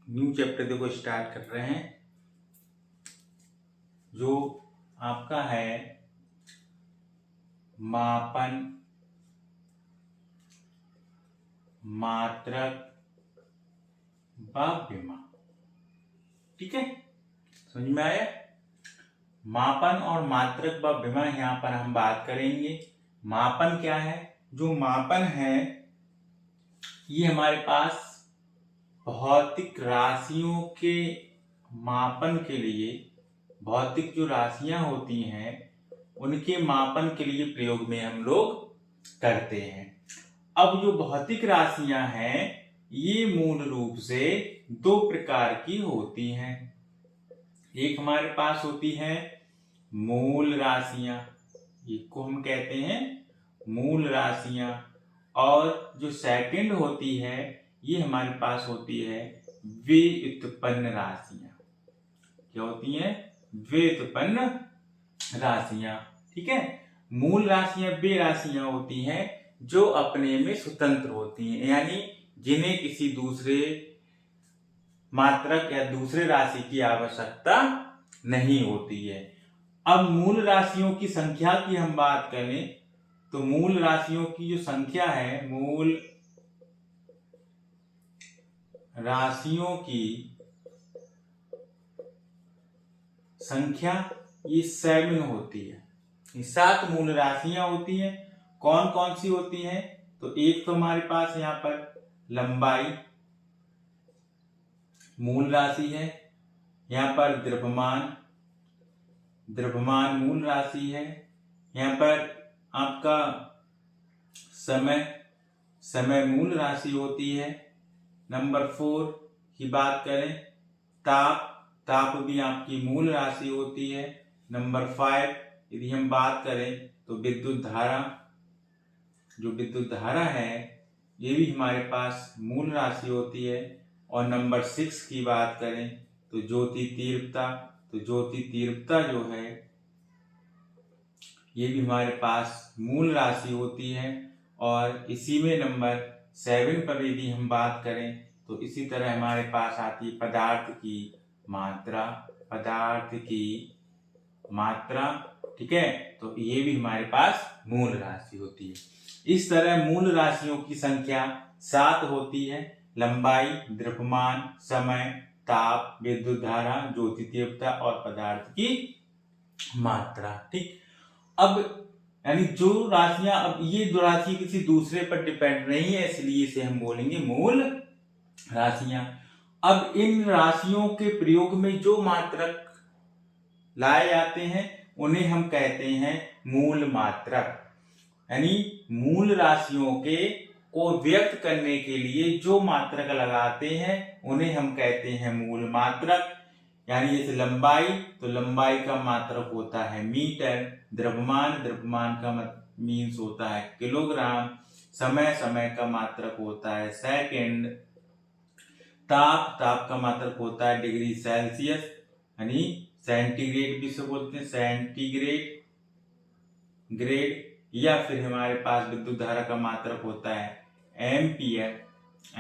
New chapter देखो start कर रहे हैं, जो आपका है मापन, मात्रक व विमा। ठीक है, समझ में आया? मापन और मात्रक व विमा यहाँ पर हम बात करेंगे। मापन क्या है? जो मापन है ये हमारे पास भौतिक राशियों के मापन के लिए, भौतिक जो राशियां होती हैं उनके मापन के लिए प्रयोग में हम लोग करते हैं। अब जो भौतिक राशियां हैं ये मूल रूप से दो प्रकार की होती हैं। एक हमारे पास होती है मूल राशियां, एक को हम कहते हैं मूल राशियां, और जो सेकंड होती है ये हमारे पास होती है व्युत्पन्न राशियां। क्या होती हैं? व्युत्पन्न राशियां। ठीक है, मूल राशियां वे राशियां होती हैं जो अपने में स्वतंत्र होती हैं, यानी जिन्हें किसी दूसरे मात्रक या दूसरे राशि की आवश्यकता नहीं होती है। अब मूल राशियों की संख्या की हम बात करें तो मूल राशियों की जो संख्या है, मूल राशियों की संख्या ये 7 होती है। ये 7 मूल राशियां होती हैं। कौन कौन सी होती हैं? तो एक तो हमारे पास यहाँ पर लंबाई मूल राशि है, यहाँ पर द्रव्यमान, द्रव्यमान मूल राशि है, यहाँ पर आपका समय, समय मूल राशि होती है। नंबर 4 की बात करें ताप, ताप भी आपकी मूल राशि होती है। नंबर 5 यदि हम बात करें तो विद्युत धारा, जो विद्युत धारा है ये भी हमारे पास मूल राशि होती है। और नंबर 6 की बात करें तो ज्योति तीव्रता, तो ज्योति तीव्रता जो है ये भी हमारे पास मूल राशि होती है। और इसी में नंबर 7 पर यदि हम बात करें तो इसी तरह हमारे पास आती है पदार्थ की मात्रा, पदार्थ की मात्रा। ठीक है, तो ये भी हमारे पास मूल राशि होती है। इस तरह मूल राशियों की संख्या 7 होती है। लंबाई, द्रव्यमान, समय, ताप, विद्युत धारा, ज्योति तीव्रता और पदार्थ की मात्रा। ठीक, अब यानी जो राशियां, अब ये दो राशि किसी दूसरे पर डिपेंड नहीं है, इसलिए इसे हम बोलेंगे मूल राशियां। अब इन राशियों के प्रयोग में जो मात्रक लाए जाते हैं उन्हें हम कहते हैं मूल मात्रक। यानी मूल राशियों के को व्यक्त करने के लिए जो मात्रक लगाते हैं उन्हें हम कहते हैं मूल मात्रक। यानी जैसे लंबाई, तो लंबाई का मात्रक होता है मीटर। द्रव्यमान, द्रव्यमान का मीन्स होता है किलोग्राम। समय, समय का मात्रक होता है सेकंड। ताप, ताप का मात्रक होता है डिग्री सेल्सियस, यानी सेंटीग्रेड भी से बोलते हैं, सेंटीग्रेड ग्रेड। या फिर हमारे पास विद्युत धारा का मात्रक होता है एम्पियर,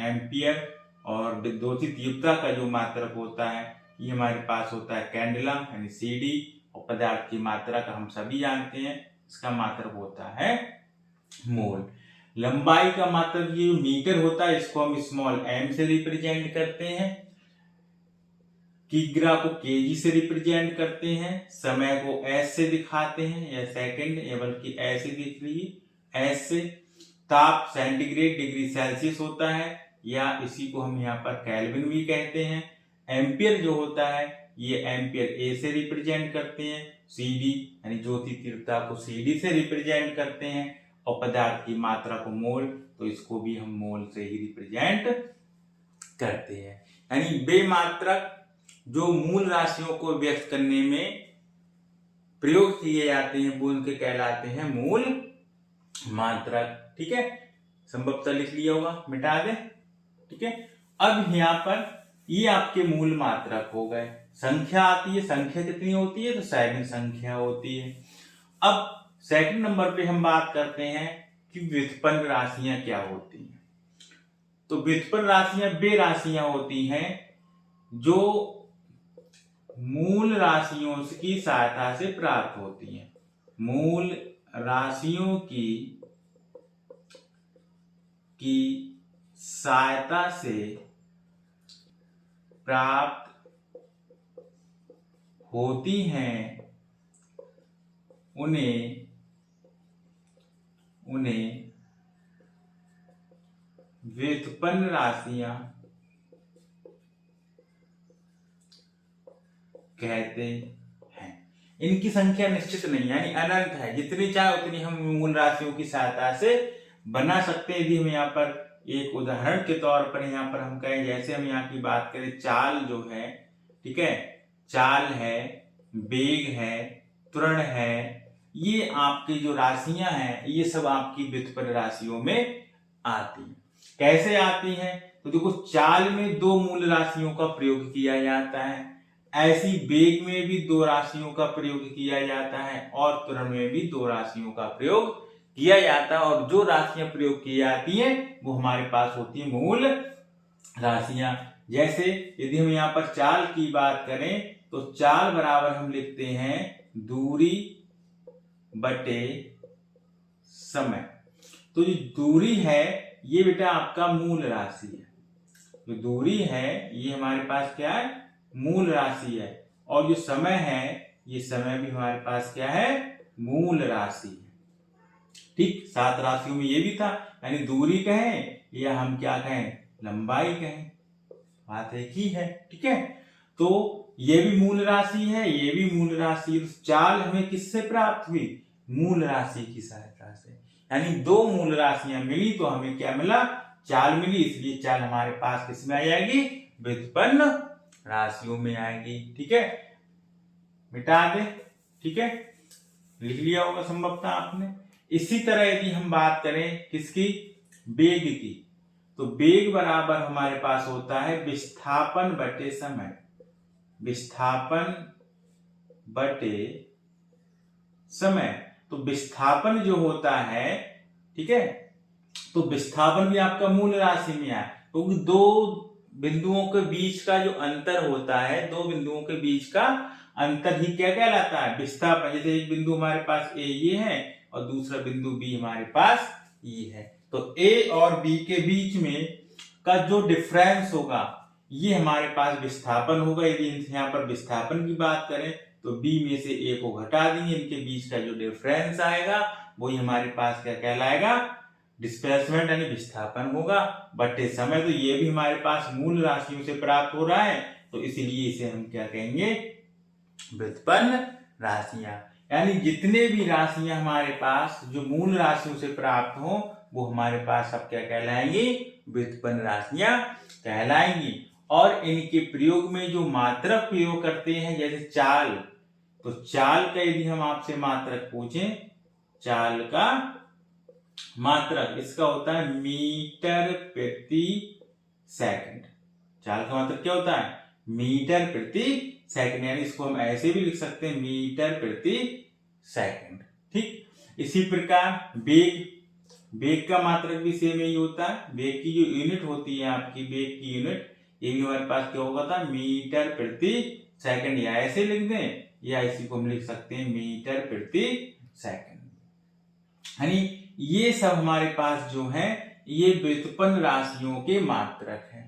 एम्पियर। और विद्युत तीव्रता का जो मात्रक होता है ये हमारे पास होता है कैंडला, यानी सीडी। और पदार्थ की मात्रा का हम सभी जानते हैं, इसका मात्रक होता है मोल। लंबाई का मात्रक ये मीटर होता है, इसको हम स्मॉल m से रिप्रेजेंट करते हैं। किग्रा को केजी से रिप्रेजेंट करते हैं। समय को s से दिखाते हैं, या सेकंड, या बल्कि ऐसे दिख लीजिए s से। ताप सेंटीग्रेड डिग्री सेल्सियस होता है, या इसी को हम यहाँ पर केल्विन भी कहते हैं। एम्पियर जो होता है ये एम्पियर ए से रिप्रेजेंट करते हैं। सीडी यानी ज्योति तीव्रता को सीडी से रिप्रेजेंट करते हैं। और पदार्थ की मात्रा को मोल, तो इसको भी हम मोल से ही रिप्रेजेंट करते हैं। यानी वे मात्रक जो मूल राशियों को व्यक्त करने में प्रयोग किए जाते हैं वो उनके कहलाते हैं मूल मात्रक। ठीक है, संभवतः लिख लिया होगा, मिटा दे। ठीक है, अब यहाँ पर ये आपके मूल मात्रक हो गए। संख्या आती है, संख्या कितनी होती है? तो 7 संख्या होती है। अब सेकंड नंबर पे हम बात करते हैं कि व्युत्पन्न राशियां क्या होती हैं। तो व्युत्पन्न राशियां वे राशियां होती हैं जो मूल राशियों की सहायता से प्राप्त होती हैं। मूल राशियों की सहायता से प्राप्त होती हैं, उन्हें व्युत्पन्न राशियां कहते हैं। इनकी संख्या निश्चित नहीं है, यानी अनंत है, जितनी चाहे उतनी हम मूल राशियों की सहायता से बना सकते हैं। यदि हम यहाँ पर एक उदाहरण के तौर पर यहाँ पर हम कहें, जैसे हम यहाँ की बात करें, चाल जो है, ठीक है, चाल है, वेग है, त्वरण है, ये आपकी जो राशियां हैं ये सब आपकी व्युत्पन्न राशियों में आती हैं। कैसे आती हैं? तो देखो, चाल में दो मूल राशियों का प्रयोग किया जाता है, ऐसी वेग में भी दो राशियों का प्रयोग किया जाता है, और त्वरण में भी दो राशियों का प्रयोग किया जाता है। और जो राशियां प्रयोग की जाती हैं वो हमारे पास होती है मूल राशियां। जैसे यदि हम यहाँ पर चाल की बात करें तो चाल बराबर हम लिखते हैं दूरी बटे समय। तो जो दूरी है ये बेटा आपका मूल राशि है, जो दूरी है ये हमारे पास क्या है, मूल राशि है। और जो समय है ये समय भी हमारे पास क्या है, मूल राशि है। ठीक, 7 राशियों में ये भी था, यानी दूरी कहें या हम क्या कहें, लंबाई कहें, बात एक ही है। ठीक है, तो ये भी मूल राशि है, ये भी मूल राशि। चाल हमें किससे प्राप्त हुई, मूल राशि की सहायता से, यानी दो मूल राशियां मिली तो हमें क्या मिला, चाल मिली। इसलिए चाल हमारे पास किसमें आ जाएगी, व्युत्पन्न राशियों में आएगी। ठीक है, मिटा दे। ठीक है, लिख लिया होगा संभवतः आपने। इसी तरह यदि हम बात करें किसकी, वेग की, तो वेग बराबर हमारे पास होता है विस्थापन बटे समय। विस्थापन बटे समय, तो विस्थापन जो होता है, ठीक है, तो विस्थापन भी आपका मूल राशि में है, क्योंकि तो दो बिंदुओं के बीच का जो अंतर होता है, दो बिंदुओं के बीच का अंतर ही क्या कहलाता है, विस्थापन। जैसे एक बिंदु हमारे पास ए ये है और दूसरा बिंदु बी हमारे पास ये है, तो ए और बी के बीच में का जो डिफरेंस होगा ये हमारे पास विस्थापन होगा। यदि यहाँ पर विस्थापन की बात करें तो बी में से ए को घटा देंगे, इनके बीच का जो डिफरेंस आएगा वही हमारे पास क्या कहलाएगा, डिस्प्लेसमेंट यानी विस्थापन होगा, बटे समय। तो ये भी हमारे पास मूल राशियों से प्राप्त हो रहा है, तो इसीलिए इसे हम क्या कहेंगे, व्युत्पन्न राशियां। यानी जितने भी राशियां हमारे पास जो मूल राशियों से प्राप्त हो वो हमारे पास सब क्या कहलाएंगी, व्युत्पन्न राशियां कहलाएंगी। और इनके प्रयोग में जो मात्रक प्रयोग करते हैं, जैसे चाल, तो चाल का यदि हम आपसे मात्रक पूछें, चाल का मात्रक इसका होता है मीटर प्रति सेकंड। चाल का मात्रक क्या होता है, मीटर प्रति सेकंड, यानी इसको हम ऐसे भी लिख सकते हैं, मीटर प्रति सेकंड। ठीक, इसी प्रकार वेग, वेग का मात्रक भी सेम यही होता है। वेग की जो यूनिट होती है आपकी, वेग की यूनिट, ये भी हमारे पास क्या होगा था, मीटर प्रति सेकंड, या ऐसे लिख दें या इसी को हम लिख सकते हैं मीटर प्रति सेकंड। यानी ये सब हमारे पास जो है ये व्युत्पन्न राशियों के मात्रक हैं।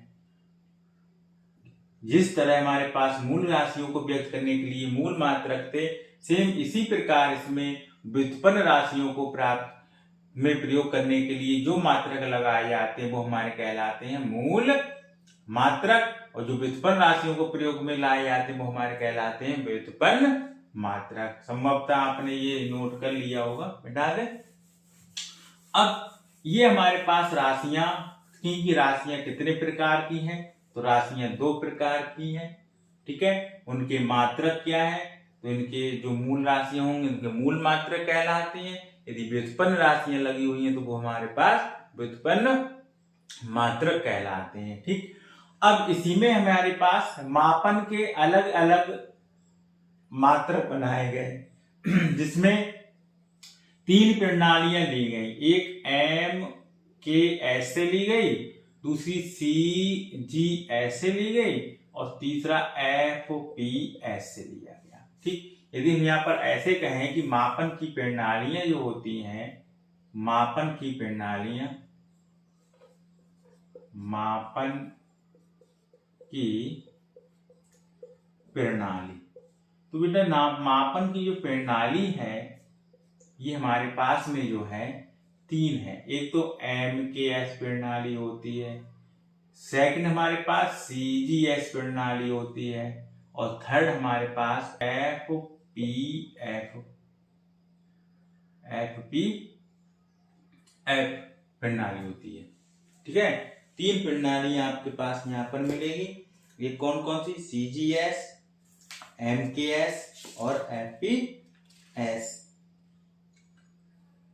जिस तरह हमारे पास मूल राशियों को व्यक्त करने के लिए मूल मात्रक थे, सेम इसी प्रकार इसमें व्युत्पन्न राशियों को प्राप्त में प्रयोग करने के लिए जो मात्रक लगाए जाते हैं वो हमारे कहलाते हैं मूल मात्रक, और जो व्युत्पन्न राशियों को प्रयोग में लाए जाते हैं वो हमारे कहलाते हैं व्युत्पन्न मात्रक। संभवतः आपने ये नोट कर लिया होगा, मिटा दे। अब ये हमारे पास राशियां की राशियां कितने प्रकार की हैं, तो राशियां 2 प्रकार की हैं। ठीक है, उनके मात्रक क्या है, तो इनके जो मूल राशियां होंगे उनके मूल मात्रक कहलाते हैं। यदि व्युत्पन्न राशियां लगी हुई हैं तो वो हमारे पास व्युत्पन्न मात्रक कहलाते हैं। ठीक, अब इसी में हमारे पास मापन के अलग अलग मात्रक बनाए गए जिसमें 3 प्रणालियां ली गई, एक एम के ऐसे ली गई, दूसरी सी जी ऐसे ली गई और तीसरा FPS से लिया गया। ठीक, यदि हम यहाँ पर ऐसे कहें कि मापन की प्रणालियां जो होती हैं, मापन की प्रणालियां, मापन की प्रणाली, तो बेटा मापन की जो प्रणाली है ये हमारे पास में जो है 3 है। एक तो MKS प्रणाली होती है, सेकंड हमारे पास CGS प्रणाली होती है, और थर्ड हमारे पास FPF प्रणाली होती है। ठीक है, 3 प्रणालियां आपके पास यहाँ पर मिलेगी। ये कौन कौन सी? CGS, MKS और FPS,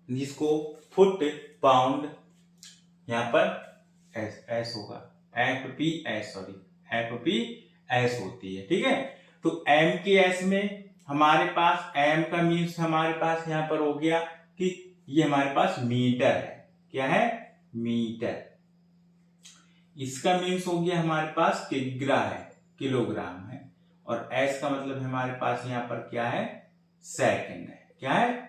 जिसको फुट पाउंड यहाँ पर एस होगा, FPS होती है। ठीक है, तो MKS में हमारे पास M का मीन्स हमारे पास यहाँ पर हो गया कि ये हमारे पास मीटर है। क्या है? मीटर। इसका मीन्स हो गया हमारे पास किग्रा है, किलोग्राम है। और S का मतलब हमारे पास यहाँ पर क्या है? सेकंड है। क्या है?